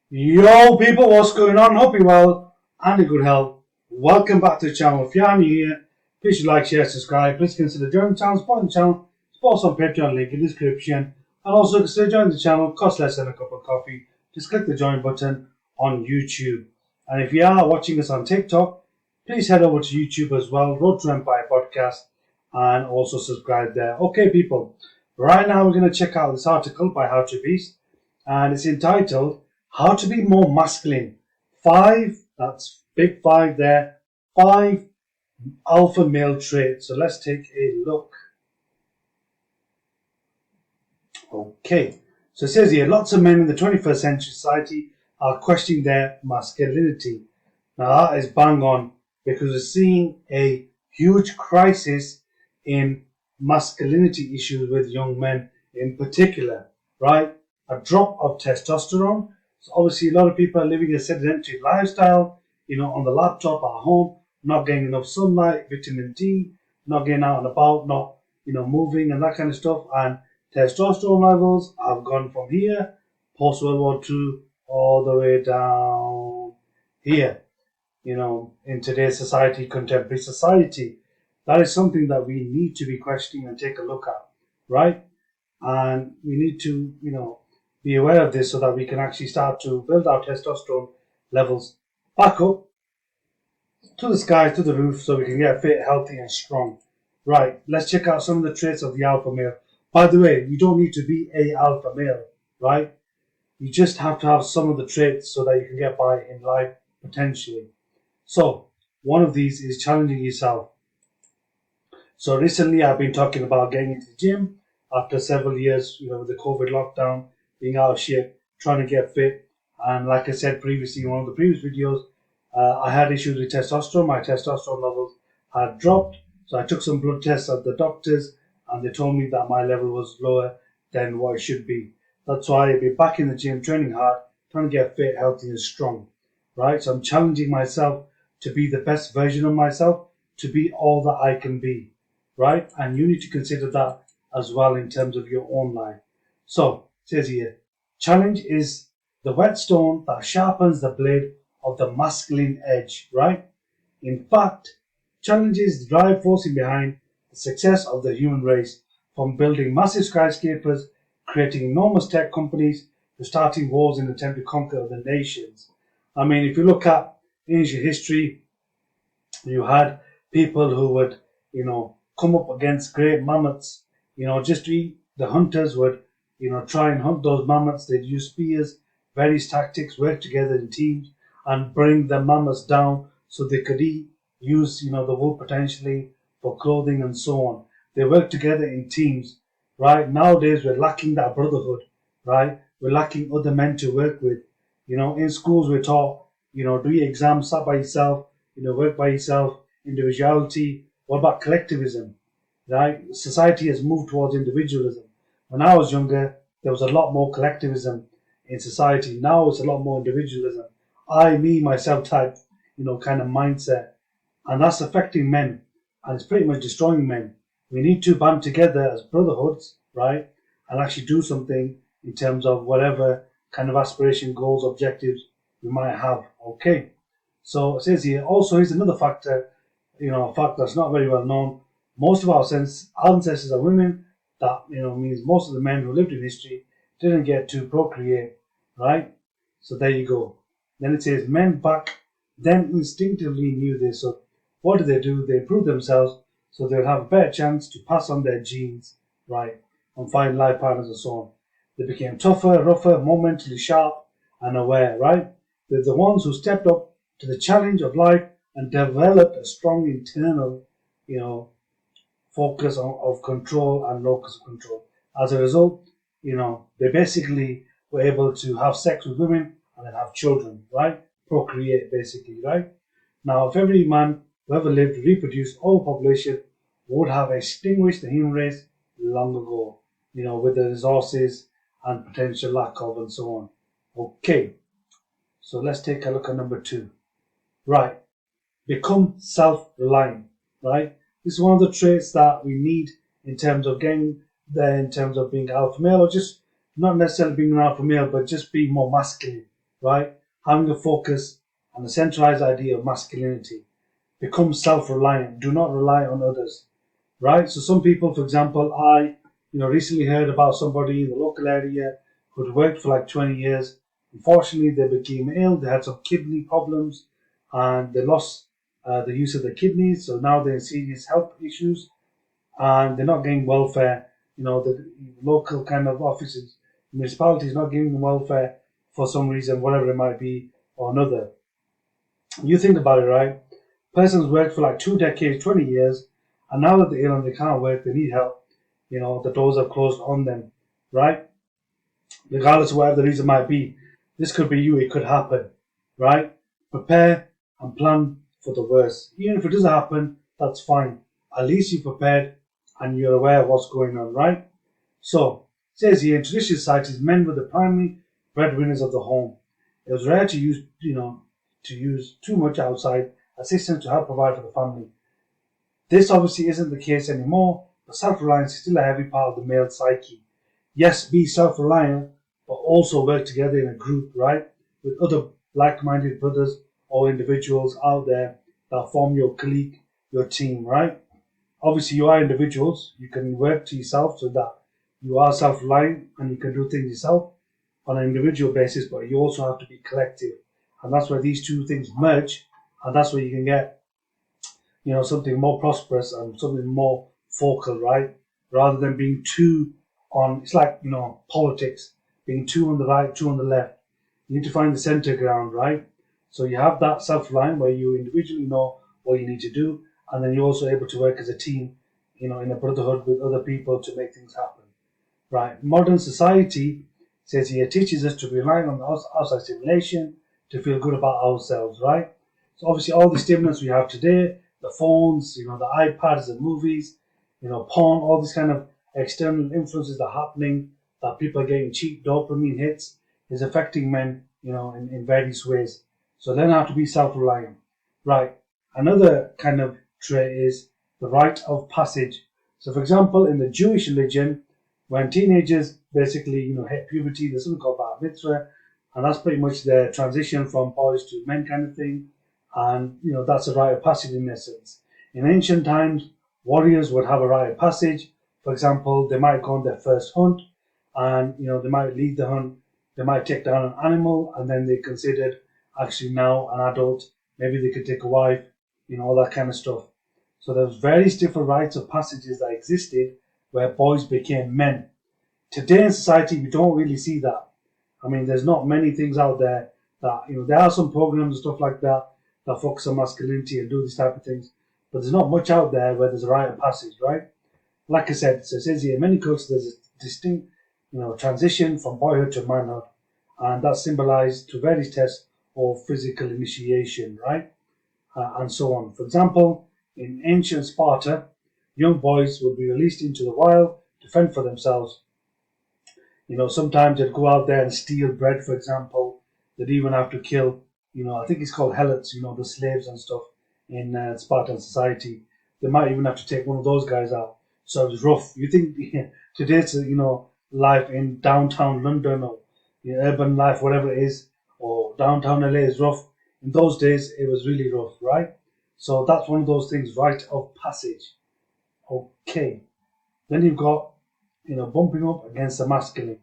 Yo people, what's going on? Hope you're well and in good health. Welcome back to the channel. If you are new here, please like, share, subscribe. Please consider joining the channel, supporting the channel. Support on Patreon, link in the description. And also consider joining the channel, costs less than a cup of coffee. Just click the join button on YouTube. And if you are watching us on TikTok, please head over to YouTube as well, Road to Empire Podcast, and also subscribe there. Okay people, right now we're going to check out this article by How to Beast, and it's entitled How to Be More Masculine. That's big five there, 5 alpha male traits. So let's take a look. Okay, so it says here, lots of men in the 21st century society are questioning their masculinity. Now that is bang on, because we're seeing a huge crisis in masculinity issues with young men in particular, right? A drop of testosterone. So obviously a lot of people are living a sedentary lifestyle, on the laptop at home, not getting enough sunlight, vitamin D, not getting out and about, not, moving and that kind of stuff. And testosterone levels have gone from here, post World War II, all the way down here, in today's society, contemporary society. That is something that we need to be questioning and take a look at, right? And we need to, be aware of this so that we can actually start to build our testosterone levels back up to the sky, to the roof, so we can get fit, healthy, and strong. Right, let's check out some of the traits of the alpha male. By the way, you don't need to be a alpha male, right? You just have to have some of the traits so that you can get by in life potentially. So, one of these is challenging yourself. So recently I've been talking about getting into the gym after several years, with the COVID lockdown, being out of shape, trying to get fit. And like I said previously in one of the previous videos, I had issues with testosterone. My testosterone levels had dropped. So I took some blood tests at the doctors and they told me that my level was lower than what it should be. That's why I've been back in the gym, training hard, trying to get fit, healthy and strong, right? So I'm challenging myself to be the best version of myself, to be all that I can be, right? And you need to consider that as well in terms of your own life. So, it says here, challenge is the whetstone that sharpens the blade of the masculine edge, right? In fact, challenge is the drive forcing behind the success of the human race, from building massive skyscrapers, creating enormous tech companies, to starting wars in an attempt to conquer other nations. I mean, if you look at ancient history, you had people who would, come up against great mammoths, just to eat. The hunters would, try and hunt those mammoths. They'd use spears, various tactics, work together in teams and bring the mammoths down so they could eat, use, the wood potentially for clothing and so on. They work together in teams, right? Nowadays we're lacking that brotherhood, right? We're lacking other men to work with. In schools we're taught, do your exams, start by yourself, work by yourself, individuality. What about collectivism, right? Society has moved towards individualism. When I was younger, there was a lot more collectivism in society. Now it's a lot more individualism. I, me, myself type, kind of mindset. And that's affecting men. And it's pretty much destroying men. We need to band together as brotherhoods, right? And actually do something in terms of whatever kind of aspiration, goals, objectives we might have. Okay. So it says here, also here's another factor, a fact that's not very well known. Most of our ancestors are women. That, means most of the men who lived in history didn't get to procreate, right? So there you go. Then it says men back then instinctively knew this. So what do? They improve themselves so they'll have a better chance to pass on their genes, right? And find life partners and so on. They became tougher, rougher, more mentally sharp and aware, right? They're the ones who stepped up to the challenge of life and developed a strong internal, focus of control and locus of control. As a result, they basically were able to have sex with women and then have children, right? Procreate, basically, right? Now, if every man who ever lived reproduced, all the population would have extinguished the human race long ago, with the resources and potential lack of and so on. Okay, so let's take a look at number 2. Right, become self-reliant, right? This is one of the traits that we need in terms of getting there, in terms of being alpha male, or just not necessarily being an alpha male, but just being more masculine, right? Having a focus and a centralized idea of masculinity. Become self-reliant. Do not rely on others, right? So some people, for example, I recently heard about somebody in the local area who'd worked for like 20 years. Unfortunately, they became ill. They had some kidney problems, and they lost the use of their kidneys. So now they're in serious health issues, and they're not getting welfare. The local kind of offices, municipalities not giving them welfare for some reason, whatever it might be or another. You think about it, right? Person's worked for like 2 decades, 20 years, and now that they're ill and they can't work, they need help. The doors are closed on them, right? Regardless of whatever the reason might be. This could be you, it could happen, right? Prepare and plan for the worst. Even if it doesn't happen, that's fine. At least you're prepared and you're aware of what's going on, right? So, it says here, in traditional societies, men were the primary breadwinners of the home. It was rare to use too much outside assistance to help provide for the family. This obviously isn't the case anymore, but self-reliance is still a heavy part of the male psyche. Yes, be self-reliant, but also work together in a group, right? With other like-minded brothers or individuals out there that form your clique, your team, right? Obviously, you are individuals. You can work to yourself so that you are self-reliant and you can do things yourself on an individual basis, but you also have to be collective. And that's where these two things merge, and that's where you can get something more prosperous and something more focal, right? Rather than being too on, it's like, politics, being two on the right, two on the left. You need to find the center ground, right? So you have that self-line where you individually know what you need to do, and then you're also able to work as a team, in a brotherhood with other people to make things happen, right? Modern society says here teaches us to rely on outside stimulation to feel good about ourselves, right? So obviously all the stimulants we have today, the phones, the iPads, the movies, porn, all these kind of external influences that are happening, that people are getting cheap dopamine hits, is affecting men, in various ways. So learn how to be self-reliant. Right. Another kind of trait is the rite of passage. So for example, in the Jewish religion, when teenagers basically, hit puberty, there's something called bar mitzvah, and that's pretty much their transition from boys to men kind of thing. And, that's a rite of passage in essence. In ancient times, warriors would have a rite of passage. For example, they might go on their first hunt and, they might lead the hunt. They might take down an animal and then they considered actually now an adult. Maybe they could take a wife, all that kind of stuff. So there's various different rites of passages that existed where boys became men. Today in society, we don't really see that. I mean, there's not many things out there that, there are some programs and stuff like that focus on masculinity and do these type of things. But there's not much out there where there's a rite of passage, right? Like I said, so it says here, in many cultures there's a distinct, transition from boyhood to manhood. And that's symbolized through various tests of physical initiation, right? And so on. For example, in ancient Sparta, young boys would be released into the wild to fend for themselves. Sometimes they'd go out there and steal bread, for example. They'd even have to kill, I think it's called helots, the slaves and stuff in Spartan society. They might even have to take one of those guys out. So it was rough. You think today's, life in downtown London or urban life, whatever it is, or downtown LA is rough. In those days, it was really rough, right? So that's one of those things, rite of passage. Okay. Then you've got, bumping up against the masculine,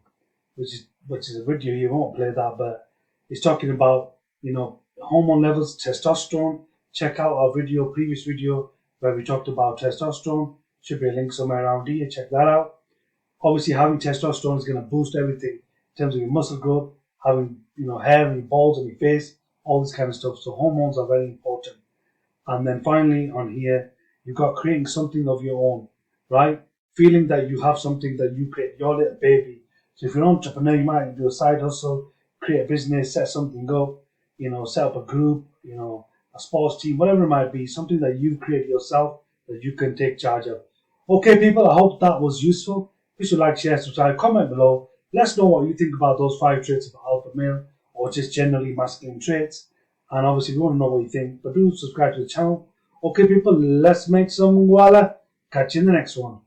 which is a video. You won't play that, but it's talking about, hormone levels, testosterone. Check out our previous video where we talked about testosterone. Should be a link somewhere around here. Check that out. Obviously, having testosterone is going to boost everything in terms of your muscle growth, having hair and balls on your face, all this kind of stuff. So hormones are very important. And then finally on here, you've got creating something of your own, right? Feeling that you have something that you create, your little baby. So if you're an entrepreneur, you might do a side hustle, create a business, set something up, set up a group, a sports team, whatever it might be, something that you've created yourself that you can take charge of. Okay, people, I hope that was useful. Please like, share, subscribe, comment below. Let us know what you think about those 5 traits of alpha male or just generally masculine traits. And obviously, we want to know what you think, but do subscribe to the channel. Okay, people, let's make some voila. Catch you in the next one.